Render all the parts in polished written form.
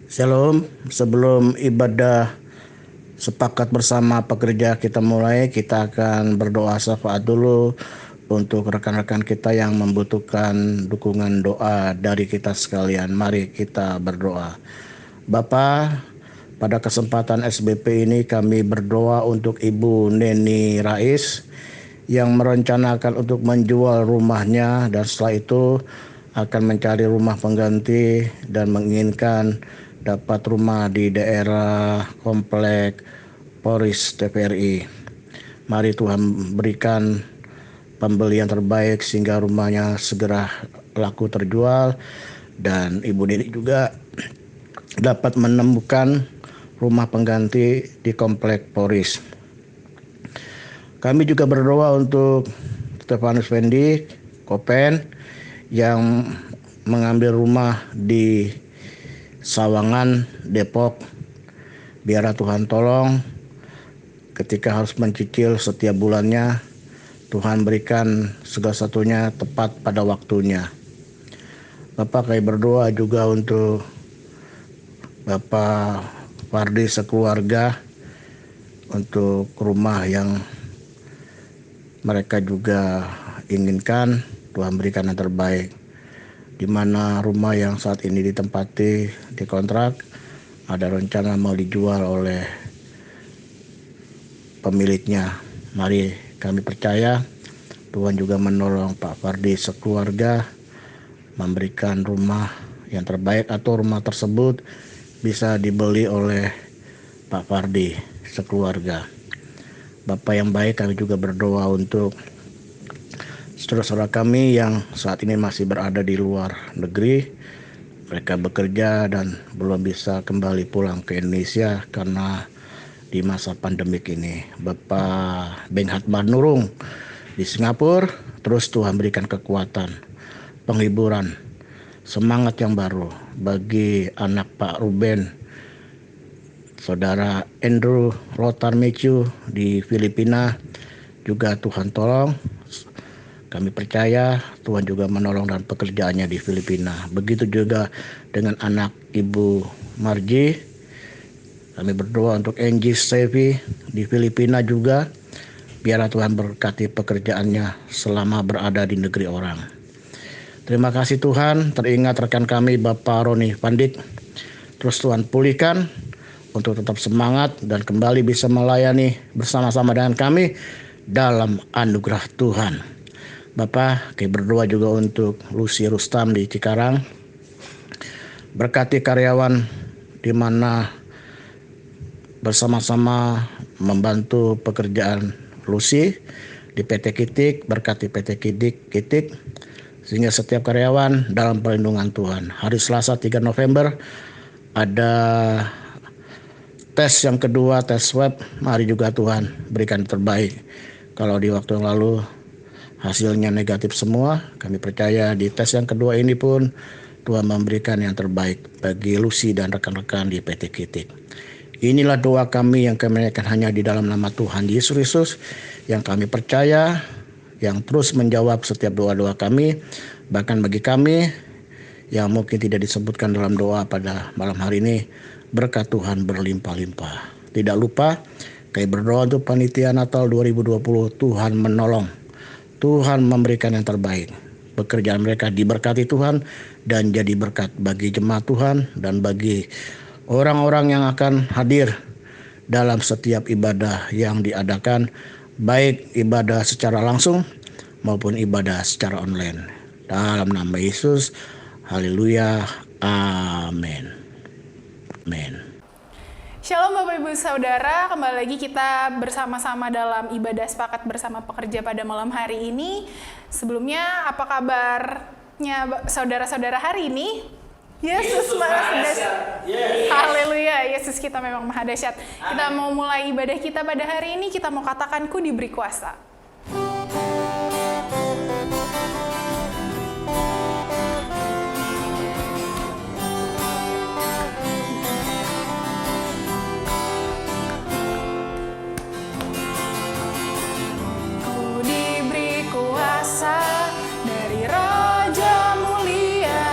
Shalom, sebelum ibadah sepakat bersama pekerja kita mulai, kita akan berdoa syafaat dulu untuk rekan-rekan kita yang membutuhkan dukungan doa dari kita sekalian. Mari kita berdoa. Bapa, pada kesempatan SBP ini kami berdoa untuk Ibu Neni Rais yang merencanakan untuk menjual rumahnya dan setelah itu akan mencari rumah pengganti dan menginginkan dapat rumah di daerah komplek Polres TVRI. Mari Tuhan berikan pembelian terbaik sehingga rumahnya segera laku terjual dan Ibu Neni juga dapat menemukan rumah pengganti di komplek Polres. Kami juga berdoa untuk Stefanus Fendi Kopen yang mengambil rumah di Sawangan, Depok. Biarlah Tuhan tolong ketika harus mencicil setiap bulannya, Tuhan berikan segala satunya tepat pada waktunya. Bapak, kami berdoa juga untuk Bapak Fardi sekeluarga untuk rumah yang mereka juga inginkan. Tuhan berikan yang terbaik. Di mana rumah yang saat ini ditempati dikontrak ada rencana mau dijual oleh pemiliknya. Mari kami percaya Tuhan juga menolong Pak Fardi sekeluarga memberikan rumah yang terbaik atau rumah tersebut bisa dibeli oleh Pak Fardi sekeluarga. Bapak yang baik, kami juga berdoa untuk saudara-saudara kami yang saat ini masih berada di luar negeri. Mereka bekerja dan belum bisa kembali pulang ke Indonesia karena di masa pandemik ini. Bapak Benhat Nurung di Singapura, terus Tuhan berikan kekuatan, penghiburan, semangat yang baru bagi anak Pak Ruben, Saudara Andrew Rotar Mecu di Filipina, juga Tuhan tolong. Kami percaya Tuhan juga menolong dalam pekerjaannya di Filipina. Begitu juga dengan anak Ibu Marji. Kami berdoa untuk Angie Sevi di Filipina juga. Biarlah Tuhan berkati pekerjaannya selama berada di negeri orang. Terima kasih Tuhan, teringat rekan kami Bapak Roni Pandit. Terus Tuhan pulihkan untuk tetap semangat dan kembali bisa melayani bersama-sama dengan kami dalam anugerah Tuhan. Bapak, kami berdoa juga untuk Lucy Rustam di Cikarang. Berkati karyawan di mana bersama-sama membantu pekerjaan Lucy di PT Kitik, berkati PT Kitik sehingga setiap karyawan dalam perlindungan Tuhan. Hari Selasa 3 November ada tes yang kedua, tes swab. Mari juga Tuhan berikan yang terbaik. Kalau di waktu yang lalu hasilnya negatif semua, kami percaya di tes yang kedua ini pun Tuhan memberikan yang terbaik bagi Lucy dan rekan-rekan di PT Kitik. Inilah doa kami yang kami naikkan hanya di dalam nama Tuhan Yesus Kristus yang kami percaya, yang terus menjawab setiap doa-doa kami. Bahkan bagi kami yang mungkin tidak disebutkan dalam doa pada malam hari ini, berkat Tuhan berlimpah-limpah. Tidak lupa, kami berdoa untuk panitia Natal 2020, Tuhan menolong. Tuhan memberikan yang terbaik. Pekerjaan mereka diberkati Tuhan dan jadi berkat bagi jemaat Tuhan dan bagi orang-orang yang akan hadir dalam setiap ibadah yang diadakan, baik ibadah secara langsung maupun ibadah secara online. Dalam nama Yesus, haleluya, amin. Amin. Shalom Bapak Ibu Saudara, kembali lagi kita bersama-sama dalam ibadah sepakat bersama pekerja pada malam hari ini. Sebelumnya, apa kabarnya saudara-saudara hari ini? Yesus maha dahsyat. Haleluya, Yesus kita memang maha dahsyat. Kita mau mulai ibadah kita pada hari ini, kita mau katakan ku diberi kuasa. Dari Raja Mulia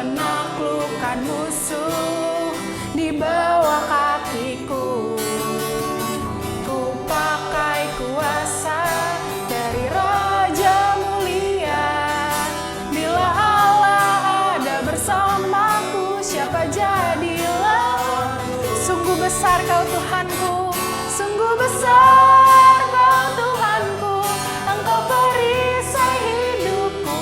menaklukkan musuh di bawah kakiku. Ku pakai kuasa dari Raja Mulia. Bila Allah ada bersamaku, siapa jadi lawanku? Sungguh besar Kau Tuhanku, sungguh besar Kau Tuhanku. Engkau perisai hidupku.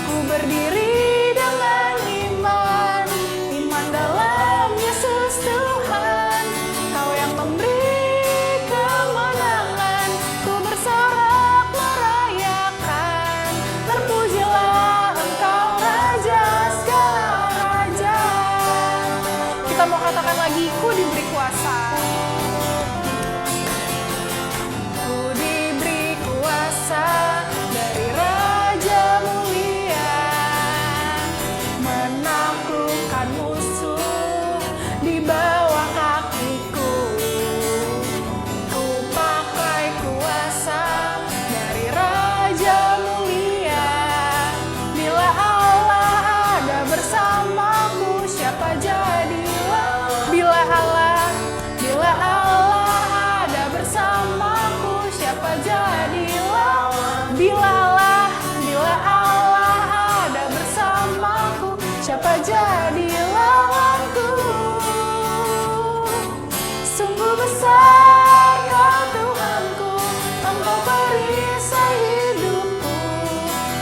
Ku berdiri dengan iman, iman dalam Yesus Tuhan. Kau yang memberi kemenangan, ku bersorak merayakan. Terpujilah Engkau Raja segala raja. Kita mau katakan lagi, ku diberi kuasa. Ku diberi kuasa dari Raja Mulia, menaklukkan musuh di bawah kakiku. Ku pakai kuasa dari Raja Mulia. Bila Allah ada bersamaku, siapa jadi lawanku? Bila Allah ada bersamaku, siapa jadi lawanku? Bila Allah ada bersamaku, siapa jadi lawanku? Sungguh besar Kau Tuhanku, Engkau perisai hidupku.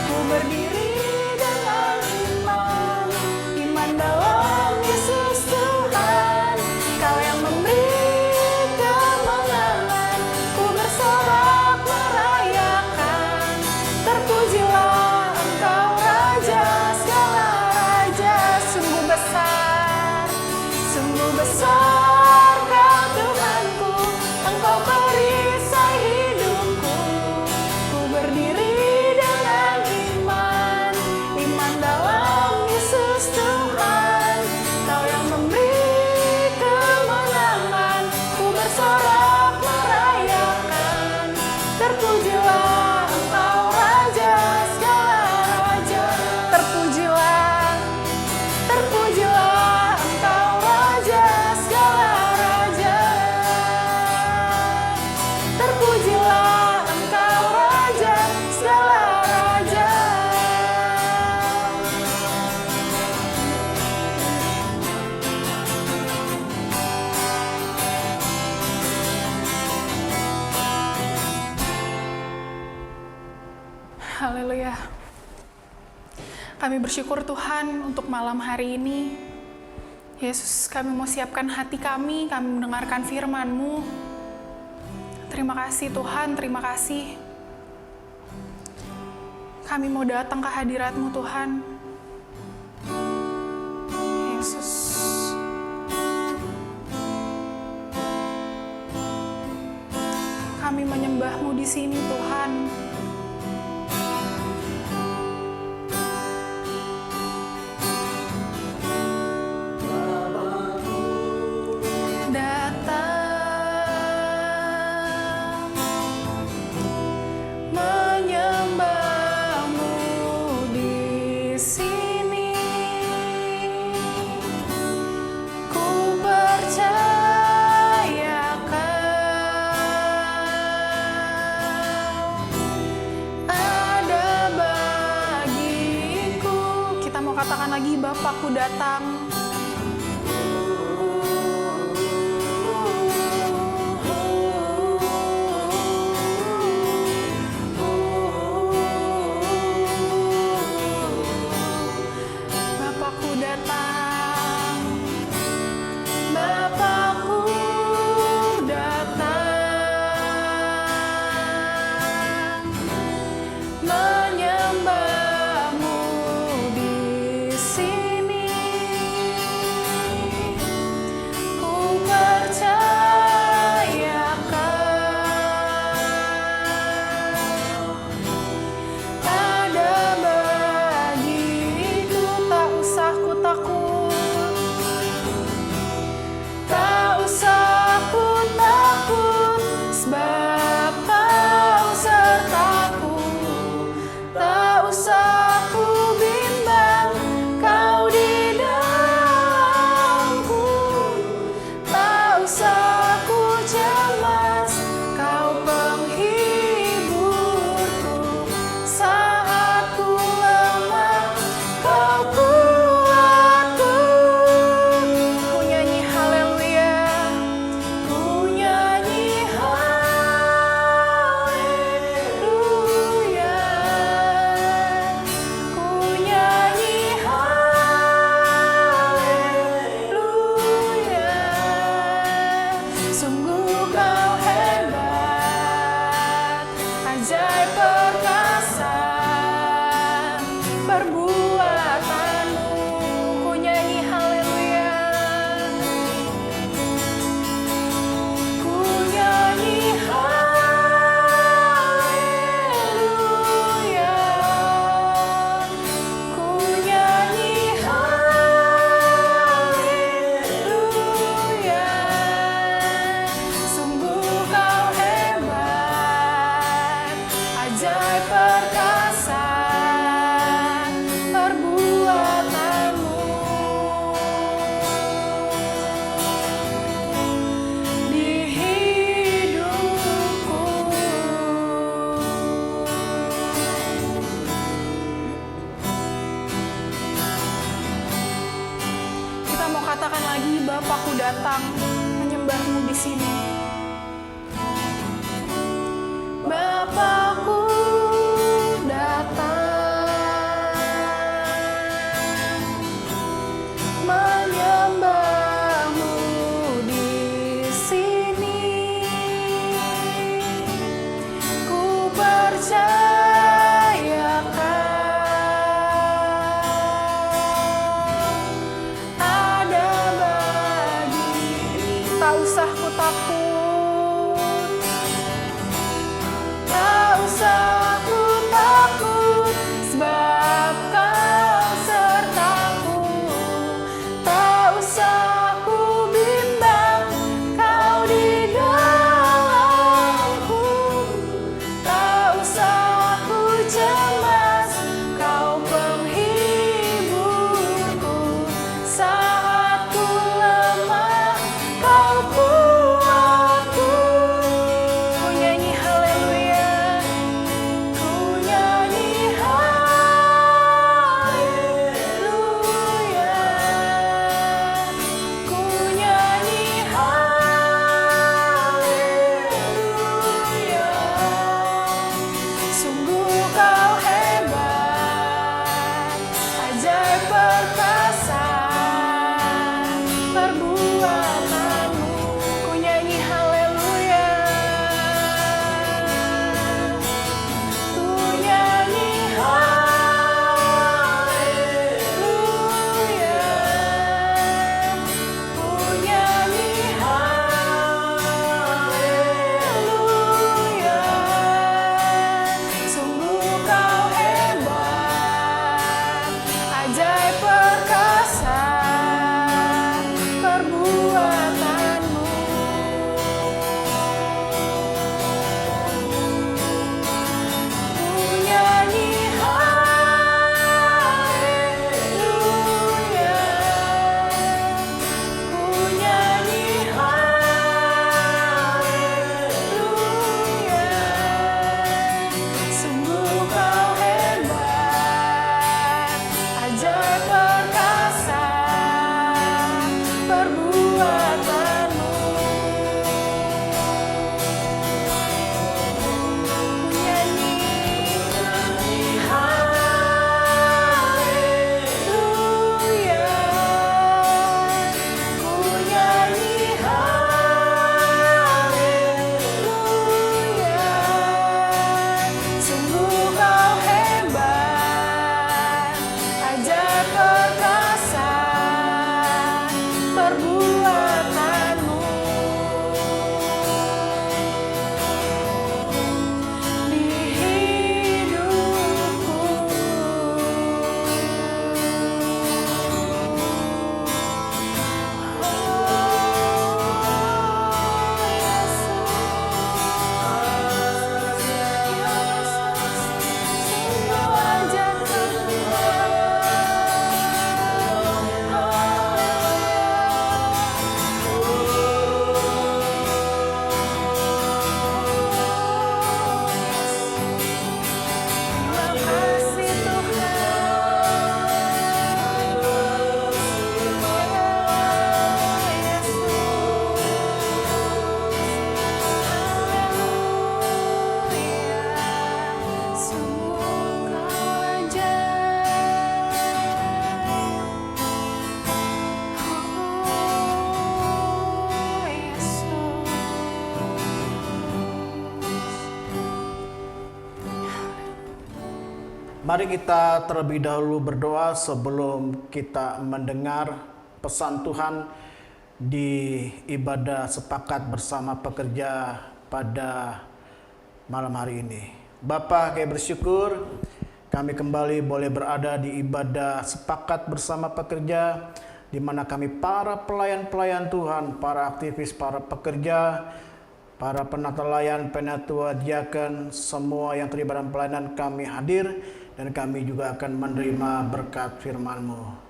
Ku berdiri dengan iman, iman dalam Yesus Tuhan. Kau yang memberi kemenangan, ku bersorak merayakan. Terpujilah Engkau Raja segala raja. Sungguh besar Kau Tuhanku. Engkau perisai hidupku. Ku berdiri dengan iman, iman dalam Yesus Tuhan. Kau yang memberi kemenangan, ku bersorak merayakan. Terpujilah Engkau Raja segala raja. Terpujilah Engkau Raja segala raja. Terpujilah Engkau Raja segala raja. Haleluya. Kami bersyukur Tuhan untuk malam hari ini. Yesus, kami mau siapkan hati kami mendengarkan firman-Mu. Terima kasih Tuhan, terima kasih. Kami mau datang ke hadirat-Mu Tuhan. Yesus. Kami menyembah-Mu di sini Tuhan. Datang menyembah-Mu di sini. Ku percaya Kau ada bagiku. Kita mau katakan lagi, Bapakku datang. Bapakku datang. Bapakku datang. Menyembah-Mu di sini. Ku percaya Kau ada bagiku. Tak usah ku takut. kita mau katakan lagi, Bapakku datang menyembahmu di sini. Bapakku datang menyembahmu di sini. Ku percayakan ada bagi, tak usah ku takut, tak usah ku takut, sebab kau sertaku. Tak usah ku bimbang, kau di dalamku. Tak usah ku cemas, kau penghiburku. Saat ku lemah, kau kuatku. Ku nyanyi haleluya, ku nyanyi haleluya, ku nyanyi haleluya. Sungguh kau hebat, ajaib perkasa perbuatanmu. Ku nyanyi haleluya, ku nyanyi haleluya, ku nyanyi haleluya. Sungguh kau hebat, ajaib perkasa perbuatanmu. Ku nyanyi haleluya, ku nyanyi haleluya. Sungguh kau hebat, ajaib perkasa perbuatanmu. Ku nyanyi haleluya, ku nyanyi haleluya. Sungguh kau hebat, ajaib perkasa perbuatanmu. Di hidupku, sungguh ajaib terima kasih Tuhan. Sungguh kau ajaib. Oh, Yesus. Mari kita terlebih dahulu berdoa sebelum kita mendengar pesan Tuhan di ibadah sepakat bersama pekerja pada malam hari ini. Bapa, kami bersyukur kami kembali boleh berada di ibadah sepakat bersama pekerja, di mana kami para pelayan-pelayan Tuhan, para aktivis, para pekerja, para penata layan, penatua, diaken, semua yang terlibat dalam pelayanan kami hadir, dan kami juga akan menerima berkat firman-Mu.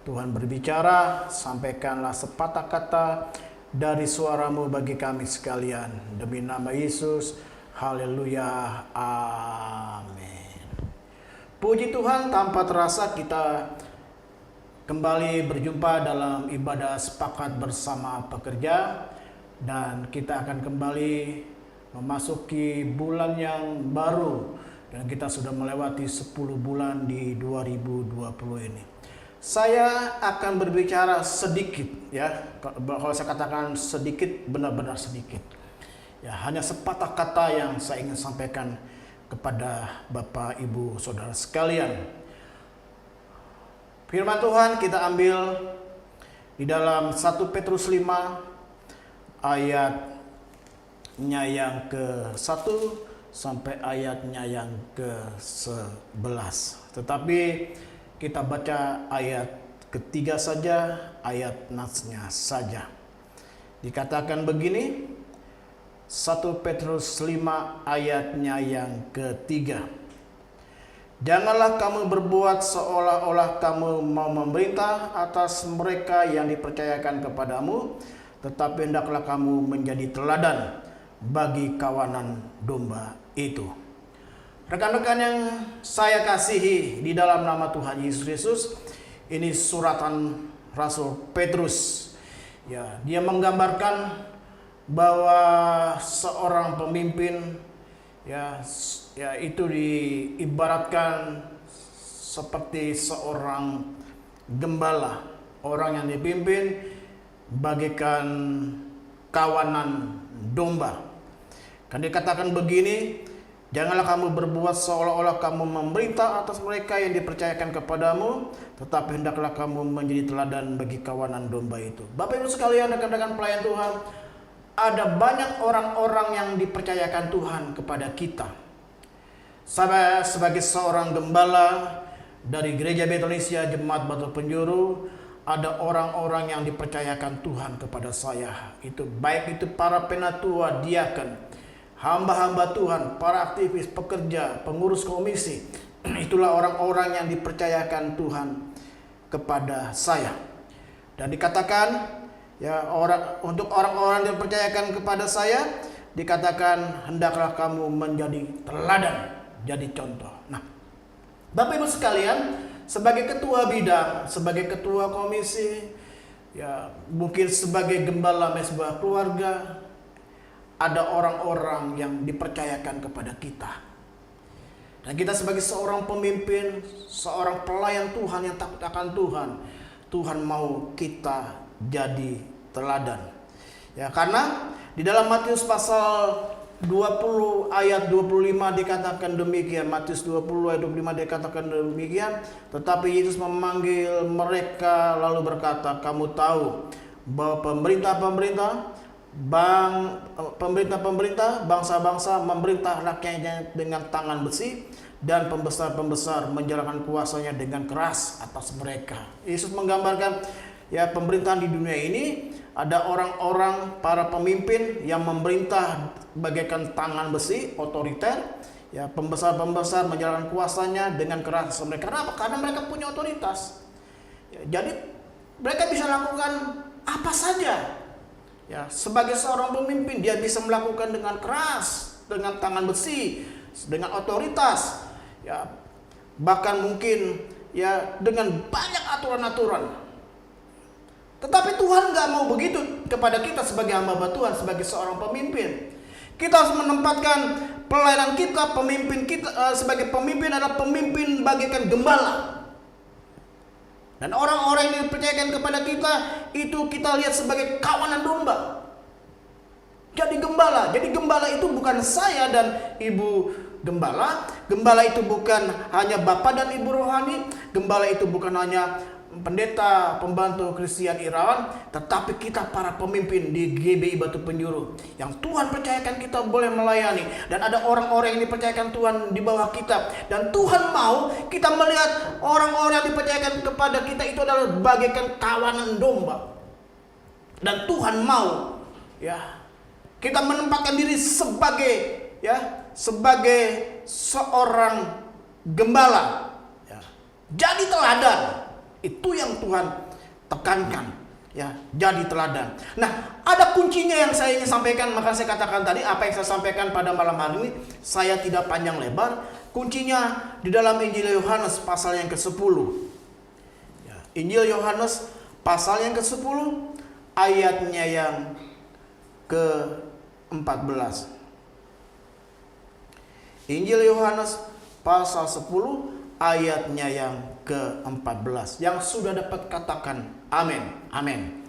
Tuhan berbicara, sampaikanlah sepatah kata dari suara-Mu bagi kami sekalian. Demi nama Yesus, haleluya, amin. Puji Tuhan, tanpa terasa kita kembali berjumpa dalam ibadah sepakat bersama pekerja, dan kita akan kembali memasuki bulan yang baru, dan kita sudah melewati 10 bulan di 2020 ini. Saya akan berbicara sedikit, ya. Kalau saya katakan sedikit, benar-benar sedikit. Ya, hanya sepatah kata yang saya ingin sampaikan kepada Bapak, Ibu, Saudara sekalian. Firman Tuhan kita ambil di dalam 1 Petrus 5 ayatnya yang ke-1 sampai ayatnya yang ke-11. Tetapi kita baca ayat ketiga saja, ayat nasnya saja. Dikatakan begini, 1 Petrus 5 ayatnya yang ketiga. Janganlah kamu berbuat seolah-olah kamu mau memerintah atas mereka yang dipercayakan kepadamu, tetapi hendaklah kamu menjadi teladan bagi kawanan domba itu. Rekan-rekan yang saya kasihi di dalam nama Tuhan Yesus Kristus, ini suratan Rasul Petrus. Ya, dia menggambarkan bahwa seorang pemimpin ya itu diibaratkan seperti seorang gembala, orang yang dipimpin bagaikan kawanan domba. Kan dikatakan begini, janganlah kamu berbuat seolah-olah kamu memerintah atas mereka yang dipercayakan kepadamu, tetapi hendaklah kamu menjadi teladan bagi kawanan domba itu. Bapak Ibu sekalian, rekan-rekan pelayan Tuhan, ada banyak orang-orang yang dipercayakan Tuhan kepada kita. Saya sebagai seorang gembala dari Gereja Bethlehem Jemaat Batu Penjuru, ada orang-orang yang dipercayakan Tuhan kepada saya. Itu baik itu para penatua, diaken, hamba-hamba Tuhan, para aktivis, pekerja, pengurus komisi. Itulah orang-orang yang dipercayakan Tuhan kepada saya. Dan dikatakan ya, untuk orang-orang yang dipercayakan kepada saya, dikatakan hendaklah kamu menjadi teladan, jadi contoh. Nah, Bapak Ibu sekalian, sebagai ketua bidang, sebagai ketua komisi, ya mungkin sebagai gembala mesbah keluarga, ada orang-orang yang dipercayakan kepada kita. Dan kita sebagai seorang pemimpin, seorang pelayan Tuhan yang takut akan Tuhan, Tuhan mau kita jadi teladan. Ya, karena di dalam Matius pasal 20 ayat 25 dikatakan demikian. Matius 20 ayat 25 dikatakan demikian. Tetapi Yesus memanggil mereka lalu berkata, kamu tahu bahwa pemerintah bangsa-bangsa memerintah rakyatnya dengan tangan besi, dan pembesar-pembesar menjalankan kuasanya dengan keras atas mereka. Yesus menggambarkan ya, pemerintahan di dunia ini ada orang-orang, para pemimpin yang memerintah bagaikan tangan besi, otoriter. Ya, pembesar-pembesar menjalankan kuasanya dengan keras atas mereka. Kenapa? Karena mereka punya otoritas. Ya, jadi mereka bisa lakukan apa saja. Ya, sebagai seorang pemimpin dia bisa melakukan dengan keras, dengan tangan besi, dengan otoritas. Ya, bahkan mungkin ya dengan banyak aturan-aturan. Tetapi Tuhan nggak mau begitu kepada kita sebagai hamba Tuhan, sebagai seorang pemimpin. Kita harus menempatkan pelayanan kita, pemimpin kita sebagai pemimpin adalah pemimpin bagaikan gembala. Dan orang-orang yang dipercayakan kepada kita itu kita lihat sebagai kawanan domba. Jadi gembala. Jadi gembala itu bukan saya dan ibu gembala. Gembala itu bukan hanya bapak dan ibu rohani. Gembala itu bukan hanya pendeta, pembantu Christian Irawan, tetapi kita para pemimpin di GBI Batu Penjuru yang Tuhan percayakan kita boleh melayani, dan ada orang-orang yang dipercayakan Tuhan di bawah kita, dan Tuhan mau kita melihat orang-orang yang dipercayakan kepada kita itu adalah bagaikan kawanan domba. Dan Tuhan mau ya kita menempatkan diri sebagai seorang gembala, ya, jadi teladan. Itu yang Tuhan tekankan, ya, jadi teladan. Nah, ada kuncinya yang saya ingin sampaikan, maka saya katakan tadi apa yang saya sampaikan pada malam hari ini saya tidak panjang lebar. Kuncinya di dalam Injil Yohanes pasal yang ke-10. Ya, Injil Yohanes pasal yang ke-10 ayatnya yang ke-14. Injil Yohanes pasal 10 ayatnya yang ke-14. Yang sudah dapat katakan amin. Amin.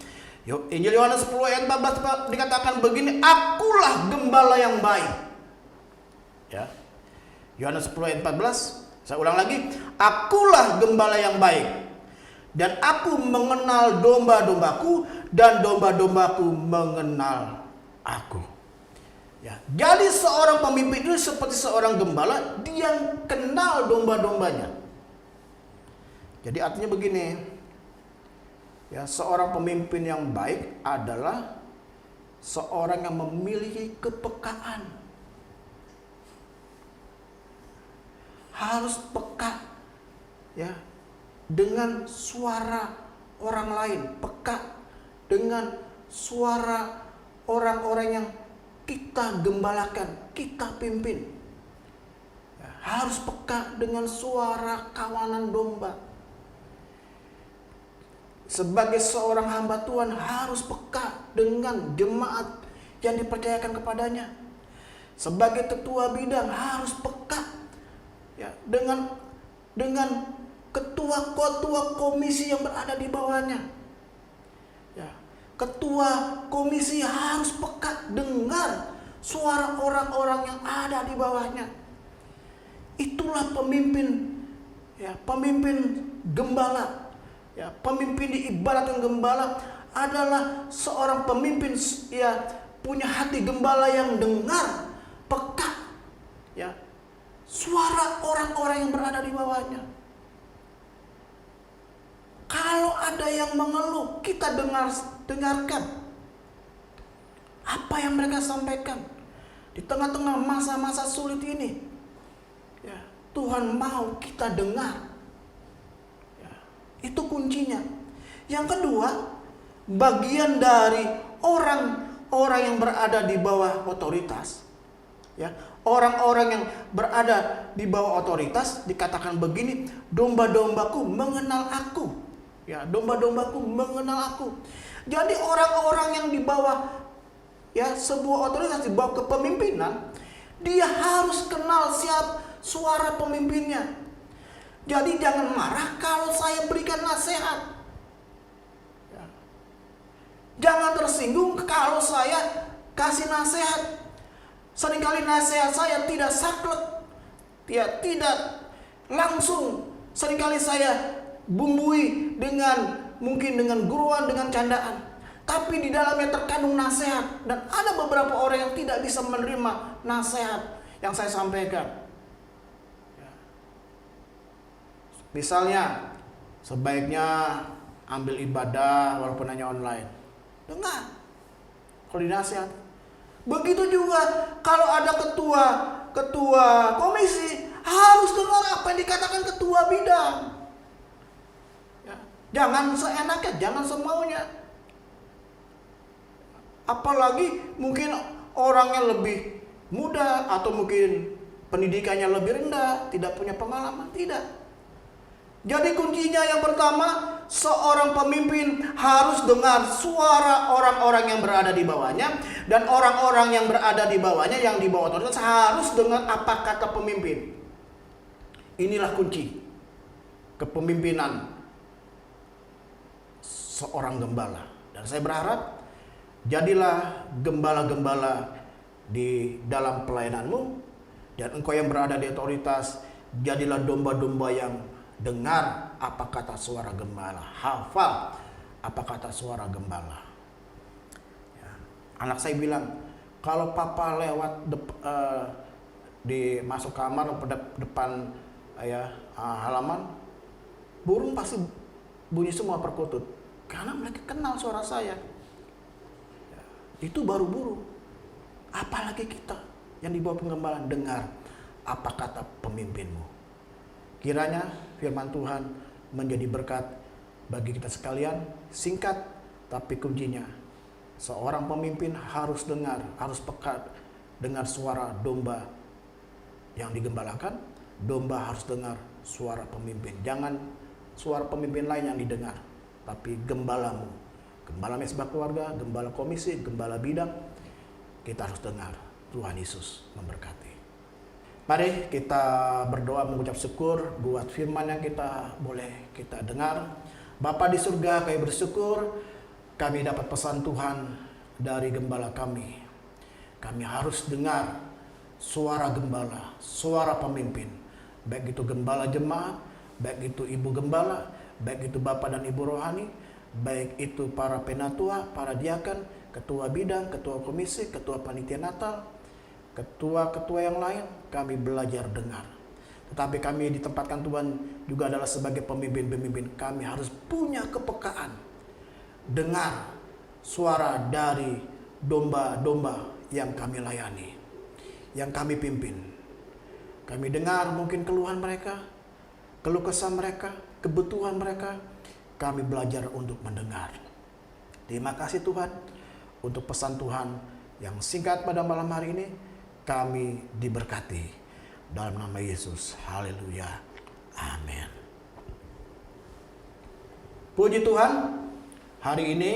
Injil Yohanes 10 ayat 14 dikatakan begini, akulah gembala yang baik. Ya. Yohanes 10 ayat 14, saya ulang lagi, akulah gembala yang baik, dan aku mengenal domba-dombaku, dan domba-dombaku mengenal aku. Ya, jadi seorang pemimpin itu seperti seorang gembala, dia kenal domba-dombanya. Jadi artinya begini, ya, seorang pemimpin yang baik adalah seorang yang memiliki kepekaan. Harus peka, ya, dengan suara orang lain, peka dengan suara orang-orang yang kita gembalakan, kita pimpin. Ya, harus peka dengan suara kawanan domba. Sebagai seorang hamba Tuhan harus peka dengan jemaat yang dipercayakan kepadanya. Sebagai ketua bidang harus peka, ya, dengan ketua-ketua komisi yang berada di bawahnya. Ya, ketua komisi harus peka dengar suara orang-orang yang ada di bawahnya. Itulah pemimpin, ya, pemimpin gembala. Ya, pemimpin diibaratkan gembala adalah seorang pemimpin, ya, punya hati gembala yang dengar, peka, ya, suara orang-orang yang berada di bawahnya. Kalau ada yang mengeluh, kita dengarkan apa yang mereka sampaikan di tengah-tengah masa-masa sulit ini. Ya, Tuhan mau kita dengar. Itu kuncinya. Yang kedua, bagian dari orang-orang yang berada di bawah otoritas, ya, orang-orang yang berada di bawah otoritas dikatakan begini, domba-dombaku mengenal aku. Ya, domba-dombaku mengenal aku. Jadi orang-orang yang di bawah, ya, sebuah otoritas, di bawah kepemimpinan, dia harus kenal suara pemimpinnya. Jadi jangan marah kalau saya berikan nasihat. Ya. Jangan tersinggung kalau saya kasih nasihat. Seringkali nasihat saya tidak saklek, ya, tidak langsung. Seringkali saya bumbui mungkin dengan guruan, dengan candaan. Tapi di dalamnya terkandung nasihat. Dan ada beberapa orang yang tidak bisa menerima nasihat yang saya sampaikan. Misalnya, sebaiknya ambil ibadah walaupun hanya online. Dengar koordinasi. Begitu juga kalau ada ketua komisi, harus dengar apa yang dikatakan ketua bidang. Ya, jangan seenaknya, jangan semaunya. Apalagi mungkin orangnya lebih muda atau mungkin pendidikannya lebih rendah, tidak punya pengalaman, tidak. Jadi kuncinya yang pertama, seorang pemimpin harus dengar suara orang-orang yang berada di bawahnya, dan orang-orang yang berada di bawahnya, yang di bawah otoritas, harus dengar apa kata pemimpin. Inilah kunci kepemimpinan seorang gembala. Dan saya berharap jadilah gembala-gembala di dalam pelayananmu, dan engkau yang berada di otoritas, jadilah domba-domba yang dengar apa kata suara gembala, hafal apa kata suara gembala. Ya. Anak saya bilang, kalau papa lewat di masuk kamar depan, ya, halaman, burung pasti bunyi semua perkutut, karena mereka kenal suara saya. Ya. Itu baru burung, apalagi kita yang di bawah penggembalaan, dengar apa kata pemimpinmu. Kiranya firman Tuhan menjadi berkat bagi kita sekalian. Singkat tapi kuncinya, seorang pemimpin harus dengar, harus peka dengar suara domba yang digembalakan. Domba harus dengar suara pemimpin. Jangan suara pemimpin lain yang didengar, tapi gembalamu, gembala mesbah keluarga, gembala komisi, gembala bidang, kita harus dengar. Tuhan Yesus memberkati. Mari kita berdoa mengucap syukur buat firman yang boleh kita dengar. Bapa di surga, kami bersyukur kami dapat pesan Tuhan dari gembala kami. Kami harus dengar suara gembala, suara pemimpin. Baik itu gembala jemaat, baik itu ibu gembala, baik itu bapak dan ibu rohani, baik itu para penatua, para diakan, ketua bidang, ketua komisi, ketua panitia Natal, ketua-ketua yang lain, kami belajar dengar. Tetapi kami ditempatkan Tuhan juga adalah sebagai pemimpin-pemimpin. Kami harus punya kepekaan. Dengar suara dari domba-domba yang kami layani, yang kami pimpin. Kami dengar mungkin keluhan mereka, keluh kesah mereka, kebutuhan mereka. Kami belajar untuk mendengar. Terima kasih Tuhan untuk pesan Tuhan yang singkat pada malam hari ini. Kami diberkati dalam nama Yesus. Haleluya. Amin. Puji Tuhan, hari ini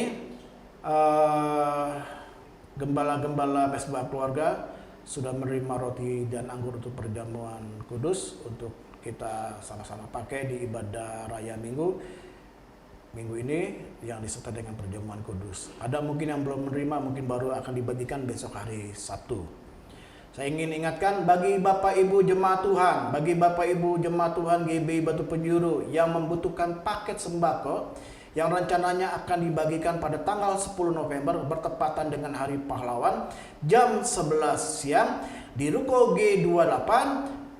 gembala-gembala mesbah keluarga sudah menerima roti dan anggur untuk perjamuan kudus untuk kita sama-sama pakai di ibadah raya minggu ini yang disertai dengan perjamuan kudus. Ada mungkin yang belum menerima, mungkin baru akan dibagikan besok hari Sabtu. Saya ingin ingatkan bagi Bapak Ibu jemaat Tuhan, bagi Bapak Ibu jemaat Tuhan GBI Batu Penjuru yang membutuhkan paket sembako yang rencananya akan dibagikan pada tanggal 10 November bertepatan dengan Hari Pahlawan jam 11 siang di Ruko G28.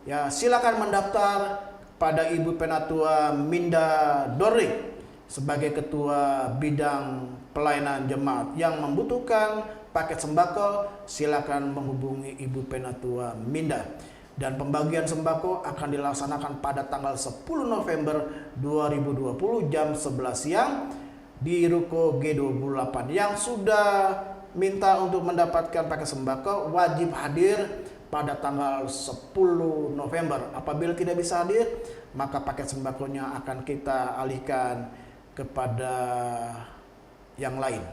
Ya, silakan mendaftar pada Ibu Penatua Minda Dorik sebagai ketua bidang pelayanan jemaat. Yang membutuhkan paket sembako, silakan menghubungi Ibu Penatua Minda. Dan pembagian sembako akan dilaksanakan pada tanggal 10 November 2020 jam 11 siang di Ruko G28. Yang sudah minta untuk mendapatkan paket sembako wajib hadir pada tanggal 10 November. Apabila tidak bisa hadir, maka paket sembakonya akan kita alihkan kepada yang lain.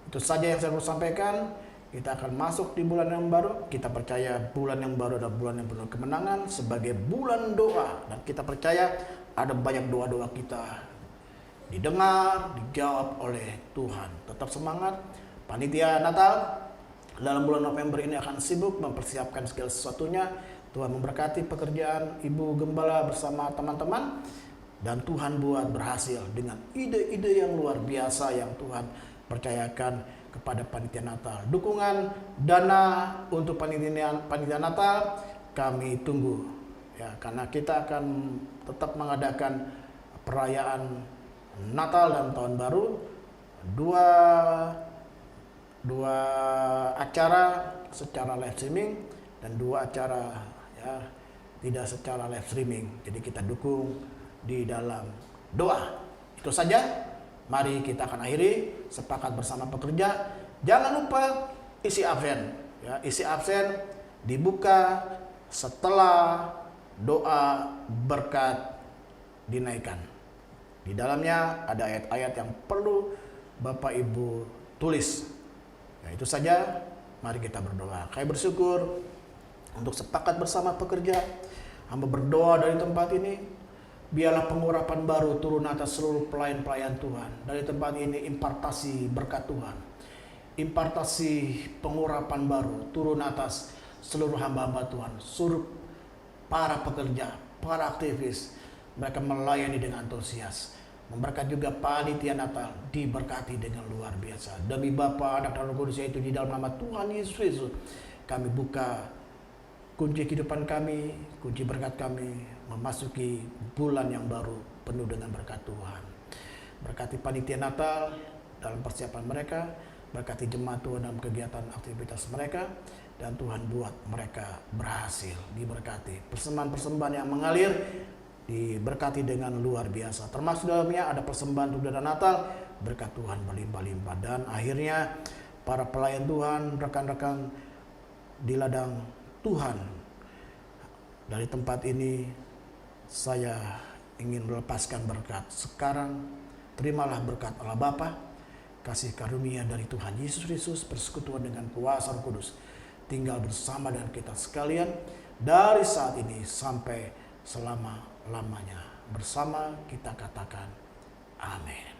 Itu saja yang saya mau sampaikan. Kita akan masuk di bulan yang baru. Kita percaya bulan yang baru adalah bulan yang penuh kemenangan sebagai bulan doa. Dan kita percaya ada banyak doa-doa kita didengar, dijawab oleh Tuhan. Tetap semangat. Panitia Natal dalam bulan November ini akan sibuk mempersiapkan segala sesuatunya. Tuhan memberkati pekerjaan Ibu Gembala bersama teman-teman. Dan Tuhan buat berhasil dengan ide-ide yang luar biasa yang Tuhan percayakan kepada panitia Natal. Dukungan dana untuk panitia Natal kami tunggu ya, karena kita akan tetap mengadakan perayaan Natal dan Tahun Baru, dua acara secara live streaming dan dua acara ya tidak secara live streaming. Jadi kita dukung di dalam doa. Itu saja. Mari kita akan akhiri sepakat bersama pekerja. Jangan lupa isi absen. Ya, isi absen dibuka setelah doa berkat dinaikkan. Di dalamnya ada ayat-ayat yang perlu Bapak Ibu tulis. Ya, itu saja. Mari kita berdoa. Kami bersyukur untuk sepakat bersama pekerja. Hamba berdoa dari tempat ini. Biarlah pengurapan baru turun atas seluruh pelayan-pelayan Tuhan. Dari tempat ini impartasi berkat Tuhan. Impartasi pengurapan baru turun atas seluruh hamba-hamba Tuhan. Suruh para pekerja, para aktivis, mereka melayani dengan antusias. Memberkat juga panitia Natal, diberkati dengan luar biasa. Demi Bapa, Anak dan Roh Kudus, yaitu di dalam nama Tuhan Yesus Kristus, kami buka kunci kehidupan kami, kunci berkat kami, memasuki bulan yang baru penuh dengan berkat Tuhan. Berkati panitia Natal dalam persiapan mereka, berkati jemaat Tuhan dalam kegiatan aktivitas mereka, dan Tuhan buat mereka berhasil, diberkati. Persembahan-persembahan yang mengalir diberkati dengan luar biasa. Termasuk dalamnya ada persembahan untuk dana Natal, berkat Tuhan berlimpah-limpah. Dan akhirnya para pelayan Tuhan, rekan-rekan di ladang Tuhan, dari tempat ini saya ingin melepaskan berkat. Sekarang terimalah berkat Allah Bapa, kasih karunia dari Tuhan Yesus Kristus, persekutuan dengan kuasa Roh Kudus, tinggal bersama dengan kita sekalian dari saat ini sampai selama-lamanya. Bersama kita katakan amin.